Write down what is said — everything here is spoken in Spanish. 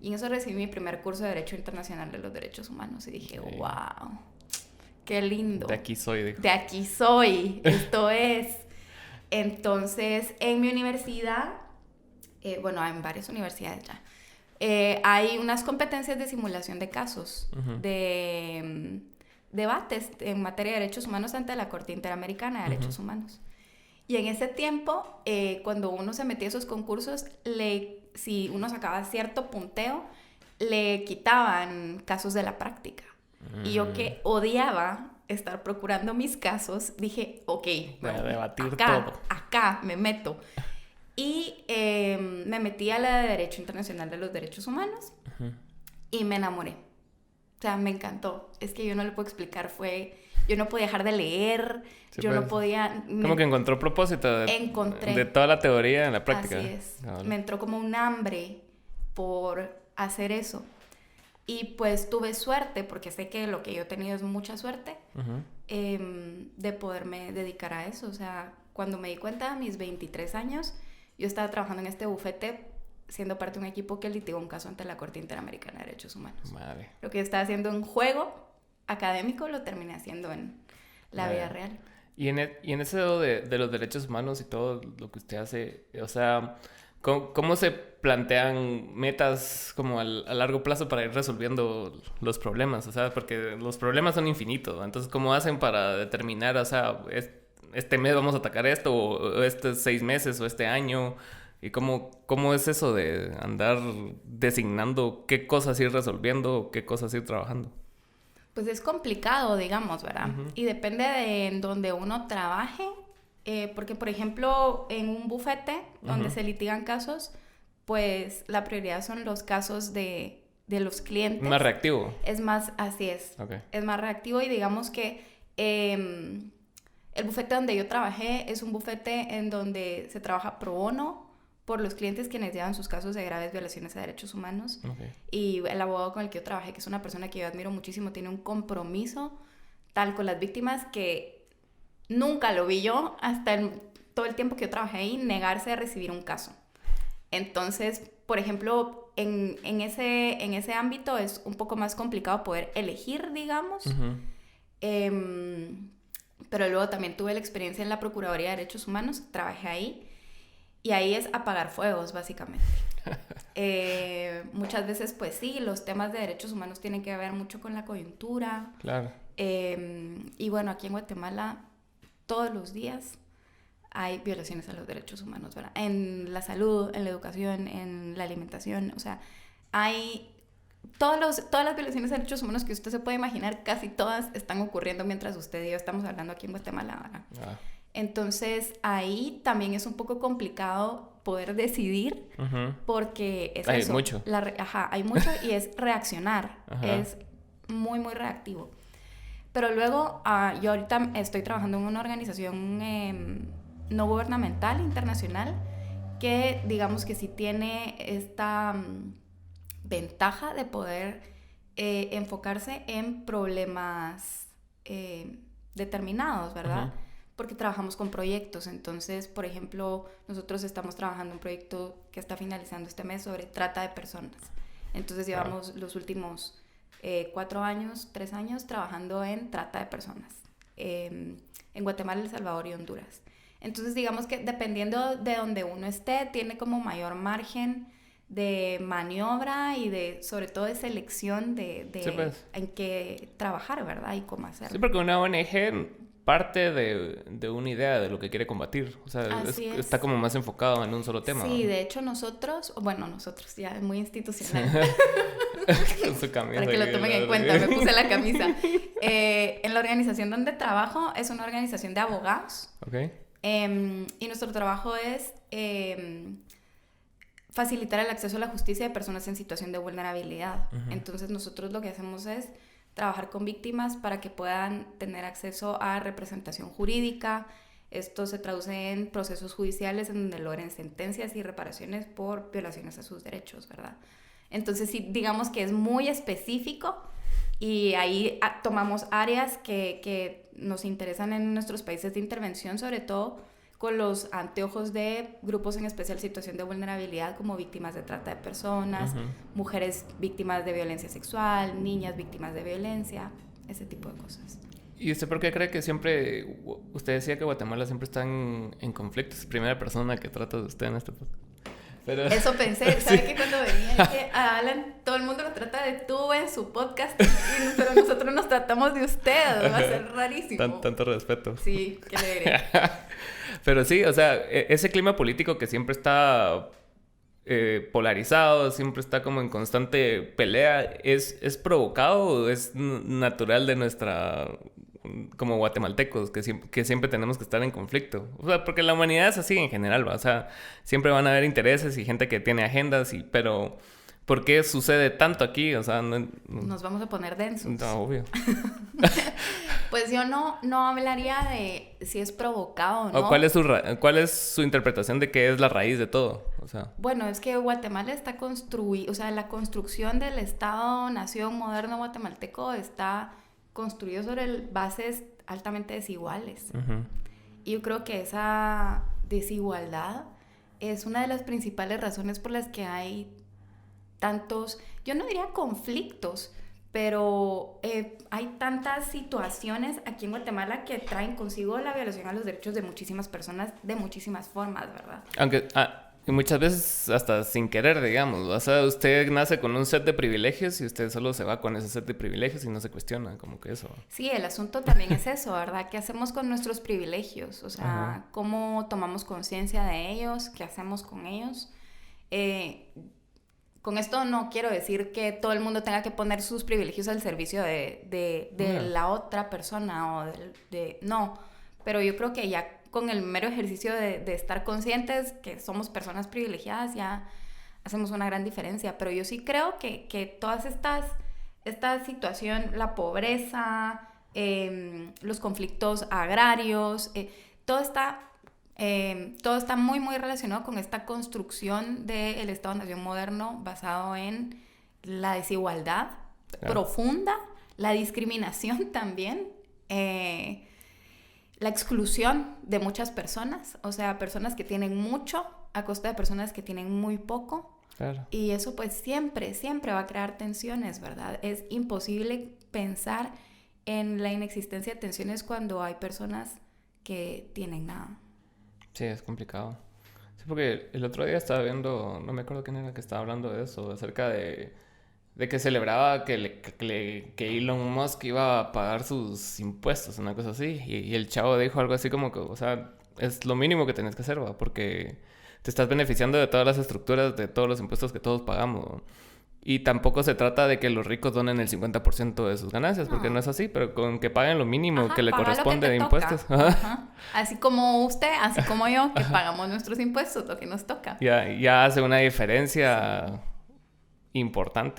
Y en eso recibí mi primer curso de Derecho Internacional de los Derechos Humanos y dije, Sí. wow, qué lindo. De aquí soy, dijo. De aquí soy, esto es. Entonces, en mi universidad, bueno, en varias universidades ya, hay unas competencias de simulación de casos, Ujú. de debates en materia de derechos humanos ante la Corte Interamericana de Derechos Humanos. Y en ese tiempo, cuando uno se metía a esos concursos, si uno sacaba cierto punteo, le quitaban casos de la práctica. Y yo que odiaba estar procurando mis casos, dije, ok, Voy a debatir acá, todo. acá me meto. Y me metí a la de Derecho Internacional de los Derechos Humanos y me enamoré. O sea, me encantó. Es que yo no le puedo explicar, yo no podía dejar de leer, Sí, yo pues, no podía... como que encontró propósito Encontré. de toda la teoría en la práctica. Así es. Cabal. Me entró como un hambre por hacer eso. Y pues tuve suerte, porque sé que lo que yo he tenido es mucha suerte, de poderme dedicar a eso. O sea, cuando me di cuenta a mis 23 años, yo estaba trabajando en este bufete siendo parte de un equipo que litigó un caso ante la Corte Interamericana de Derechos Humanos. Madre. Lo que yo estaba haciendo en juego académico lo terminé haciendo en la vida real. Y en ese de los derechos humanos y todo lo que usted hace, o sea, ¿cómo se plantean metas como a largo plazo para ir resolviendo los problemas? O sea, porque los problemas son infinitos. Entonces, ¿cómo hacen para determinar, o sea, este mes vamos a atacar esto, o estos 6 meses, o este año? ¿Y cómo es eso de andar designando qué cosas ir resolviendo o qué cosas ir trabajando? Pues es complicado, digamos, ¿verdad? Y depende de en donde uno trabaje, porque, por ejemplo, en un bufete donde se litigan casos, pues la prioridad son los casos de los clientes. Más reactivo. Es más, así es. Okay. Es más reactivo y digamos que el bufete donde yo trabajé es un bufete en donde se trabaja pro bono por los clientes quienes llevan sus casos de graves violaciones a derechos humanos. Okay. Y el abogado con el que yo trabajé, que es una persona que yo admiro muchísimo, tiene un compromiso tal con las víctimas que nunca lo vi yo hasta todo el tiempo que yo trabajé ahí, negarse a recibir un caso. Entonces, por ejemplo, en ese ámbito es un poco más complicado poder elegir, digamos. Pero luego también tuve la experiencia en la Procuraduría de Derechos Humanos, trabajé ahí. Y ahí es apagar fuegos, básicamente. Muchas veces, pues sí, los temas de derechos humanos tienen que ver mucho con la coyuntura. Claro. Y bueno, aquí en Guatemala, todos los días hay violaciones a los derechos humanos, ¿verdad? En la salud, en la educación, en la alimentación. O sea, hay todas las violaciones a derechos humanos que usted se puede imaginar, casi todas están ocurriendo mientras usted y yo estamos hablando aquí en Guatemala, ¿verdad? Entonces ahí también es un poco complicado poder decidir porque es hay eso. Mucho. Hay mucho y es reaccionar. Es muy, muy reactivo. Pero luego yo ahorita estoy trabajando en una organización no gubernamental internacional que digamos que sí tiene esta ventaja de poder enfocarse en problemas determinados, ¿verdad? Porque trabajamos con proyectos. Entonces, por ejemplo, nosotros estamos trabajando en un proyecto que está finalizando este mes sobre trata de personas. Entonces llevamos los últimos 3 años trabajando en trata de personas en Guatemala, El Salvador y Honduras. Entonces digamos que dependiendo de donde uno esté, tiene como mayor margen de maniobra y de, sobre todo, de selección de sí, pues. en qué trabajar, ¿verdad? Y cómo hacerlo. Sí, porque una ONG parte de una idea de lo que quiere combatir. O sea, está como más enfocado en un solo tema. Sí, de hecho nosotros ya es muy institucional. Su camisa. Para que lo tomen en cuenta, me puse la camisa. En la organización donde trabajo es una organización de abogados. Okay. Y nuestro trabajo es facilitar el acceso a la justicia de personas en situación de vulnerabilidad. Entonces nosotros lo que hacemos es trabajar con víctimas para que puedan tener acceso a representación jurídica. Esto se traduce en procesos judiciales en donde logren sentencias y reparaciones por violaciones a sus derechos, ¿verdad? Entonces sí, digamos que es muy específico y ahí tomamos áreas que nos interesan en nuestros países de intervención, sobre todo con los anteojos de grupos en especial situación de vulnerabilidad, como víctimas de trata de personas, mujeres víctimas de violencia sexual, niñas víctimas de violencia, ese tipo de cosas. ¿Y usted por qué cree que siempre... Usted decía que Guatemala siempre está en conflictos? Primera persona que trata de usted en este podcast. Pero... Eso pensé, ¿sabe? Sí. Que cuando venía dije, a Alan todo el mundo lo trata de tú en su podcast, pero nosotros nos tratamos de usted, va a ser rarísimo. Tanto respeto. Sí, ¿qué le diré? Pero sí, o sea, ese clima político que siempre está polarizado, siempre está como en constante pelea, ¿es provocado o es natural de nuestra... como guatemaltecos, que siempre tenemos que estar en conflicto? O sea, porque la humanidad es así en general, ¿va? O sea, siempre van a haber intereses y gente que tiene agendas, pero ¿por qué sucede tanto aquí? O sea, nos vamos a poner densos. No, obvio. Pues yo no hablaría de si es provocado o no. ¿O cuál es su interpretación de qué es la raíz de todo? O sea... Bueno, es que Guatemala está construido, o sea, la construcción del Estado-nación moderno guatemalteco está construido sobre bases altamente desiguales. Y yo creo que esa desigualdad es una de las principales razones por las que hay tantos, yo no diría conflictos, pero hay tantas situaciones aquí en Guatemala que traen consigo la violación a los derechos de muchísimas personas de muchísimas formas, ¿verdad? Aunque... Y muchas veces hasta sin querer, digamos. O sea, usted nace con un set de privilegios y usted solo se va con ese set de privilegios y no se cuestiona, como que eso. Sí, el asunto también es eso, ¿verdad? ¿Qué hacemos con nuestros privilegios? O sea, ¿cómo tomamos conciencia de ellos? ¿Qué hacemos con ellos? Con esto no quiero decir que todo el mundo tenga que poner sus privilegios al servicio de la otra persona o no, pero yo creo que ya con el mero ejercicio de estar conscientes que somos personas privilegiadas ya hacemos una gran diferencia. Pero yo sí creo que todas esta situación, la pobreza, los conflictos agrarios, todo está muy, muy relacionado con esta construcción del Estado-nación moderno basado en la desigualdad profunda, la discriminación también, la exclusión de muchas personas, o sea, personas que tienen mucho a costa de personas que tienen muy poco. Claro. Y eso pues siempre va a crear tensiones, ¿verdad? Es imposible pensar en la inexistencia de tensiones cuando hay personas que tienen nada. Sí, es complicado. Sí, porque el otro día estaba viendo, no me acuerdo quién era que estaba hablando de eso, acerca de que celebraba que Elon Musk iba a pagar sus impuestos, una cosa así. Y el chavo dijo algo así como que, o sea, es lo mínimo que tenés que hacer, ¿va? Porque te estás beneficiando de todas las estructuras, de todos los impuestos que todos pagamos, ¿va? Y tampoco se trata de que los ricos donen el 50% de sus ganancias, porque no es así, pero con que paguen lo mínimo que le corresponde de impuestos. Así como usted, así como yo, que pagamos nuestros impuestos, lo que nos toca. Ya hace una diferencia importante.